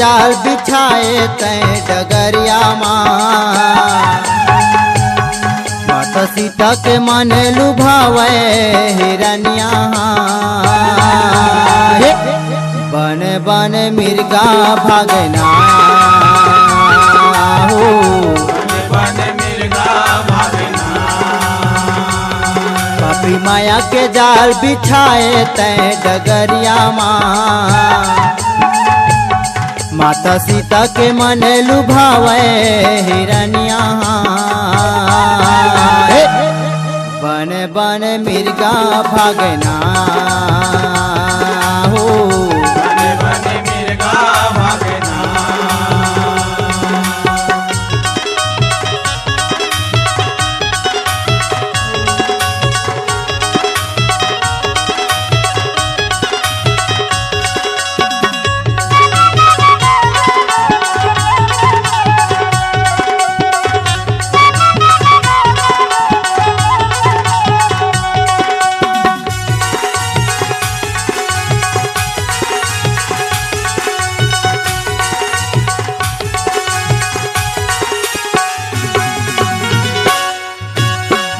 जाल बिछाए तय डगरिया माता सीता के मन लुभावे हिरनिया बन बन मिर्गा भागना हो पापी माया के जाल बिछाए तय डगरिया माता सीता के मन लुभावे हिरनिया बन बन मिर्गा भागना हो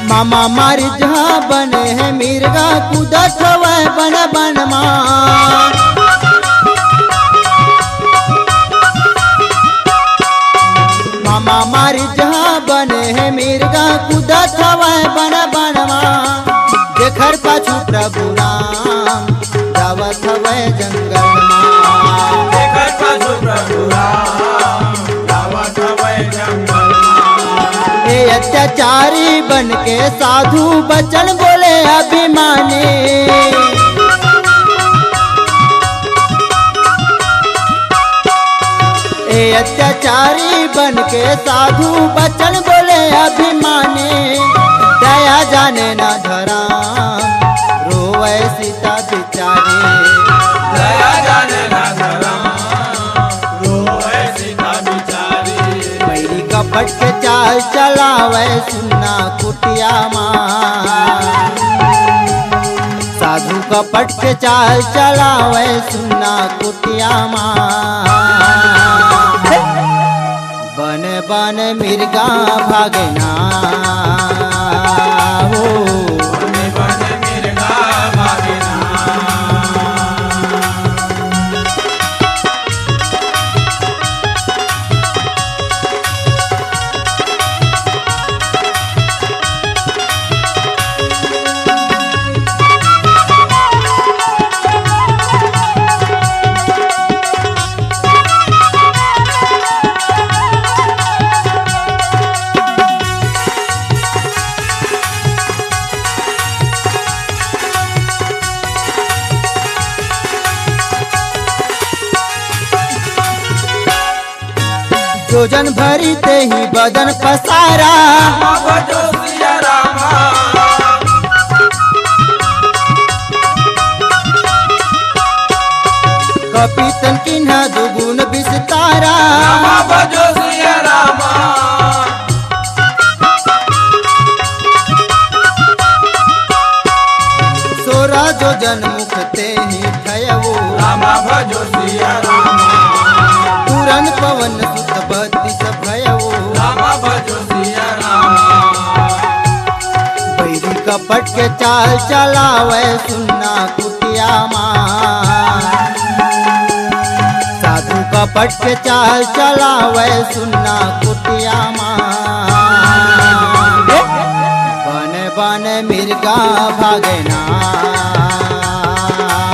मामा मारी जहाँ बने है मिर्गा कूदत हवे बन बन मामा मारी जहाँ बने है मिर्गा कूदत हवे बन बन देखर पाछू प्रभु राम जावत हवे जंगल देखर पाछू प्रभु राम जावत हवे जंगल अत्याचारी बन के साधु बचन बोले अभिमानी अत्याचारी बन के साधु बचन बोले अभिमानी दया जाने न धरा रोवे सीता बिचारी दया जाने न धरा रोवे सीता बिचारी पैरी कपट के चाल चलावे सुन्ना कुटिया साधु कपट के चाल चलावे सुन्ना कुटिया बन बन मिर्गा भागना हो बन बन मिर्गा भागना जोजन भरी ते ही बदन पसारा भजो सिया रामा कपीतन किन्हा दुगुन बिस्तारा भजो सिया रामा सोरा जोजन मुख ते ही थयवो रामा भजो सिया रामा पूरन पवन सुत बत्तीस भयवो रामा भजो सिया रामा बैरी कपट के चाल चलावे सुन्ना कुटिया साधु कपट के चाल चलावे सुन्ना कुटिया बन बन मिर्गा भागना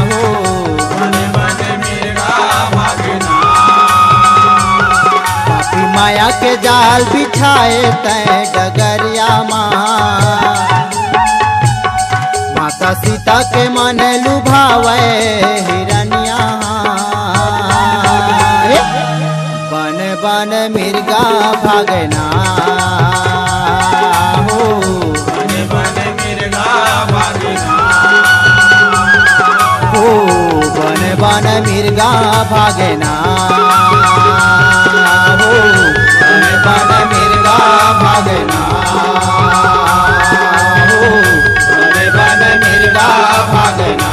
हो बन बन मिर्गा भागना पापी माया के जाल बिछाए तय डगरिया माता सीता के मन लुभावे हिरनिया बन बन मिर्गा भागना हो बन बन मिर्गा भागना हो बन बन मिर्गा भागना हो बन बन मिर्गा भागना हो बन बन मिर्गा भागना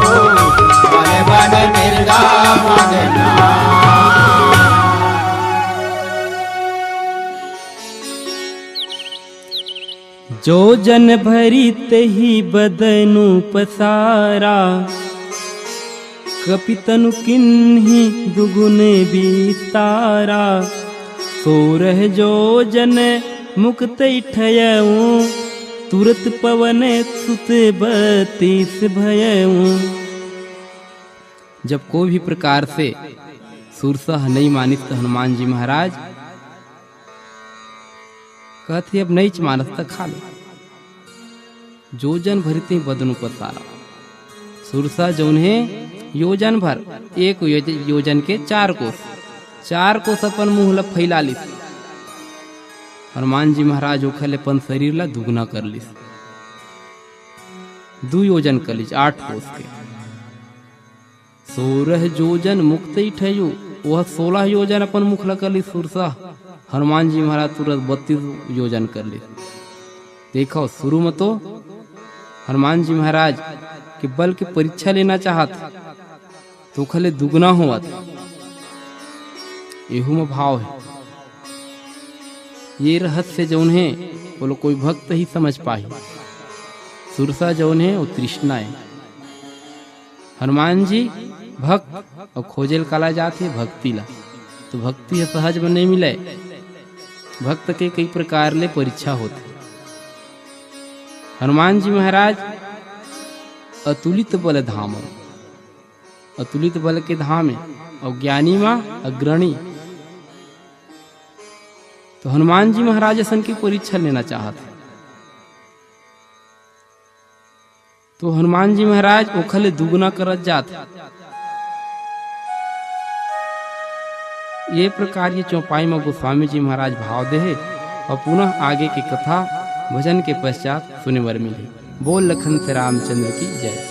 हो बन बन मिर्गा जो जन भरी तही बदनु पसारा, कपितनु किन्ही दुगुने विस्तारा। सोरह जो जन मुक्त ठयऊँ, तुरत पवन सुत 32 भयऊँ। जब कोई भी प्रकार से सुरसह नहीं मानिस तो हनुमान जी महाराज कहते अब नहीं मानस तो खा लो। जो जन भरते बदनु पसारा, सुरसा जौन है योजन भर, एक योजन के 4 कोस अपन मुंह ला फैला लिस। हनुमान जी महाराज ओखले अपन शरीर ला दुगना कर लिस, 2 योजन कर लिस 8 कोस के। 16 योजन मुक्त ठयू, वह 16 योजन अपन मुख ला कर लिस सुरसा। हनुमान जी महाराज तुरंत 32 योजन कर लिस। देखो शुरू में तो हनुमान जी महाराज के बल की परीक्षा लेना चाहत तो खले दुगना हुआ था। एहू में भाव है, ये रहस्य जौन है बोलो कोई भक्त ही समझ पाही। सुरसा जौन है वो तृष्णा है। हनुमान जी भक्त और खोजेल काला जाते भक्ति ला, तो भक्ति सहज में नहीं मिले। भक्त के कई प्रकार ले परीक्षा होती। हनुमान जी महाराज अतुलित बल धाम, अतुलित बल के धाम है और ज्ञानी माँ अग्रणी। तो हनुमान जी महाराज असन की परीक्षा लेना चाहते, तो हनुमान जी महाराज ओखले दुगना करत जाते। ये प्रकार ये चौपाई में गोस्वामी जी महाराज भाव दे है और पुनः आगे की कथा भजन के पश्चात सुने वर मिले। बोल लखन से रामचंद्र की जय।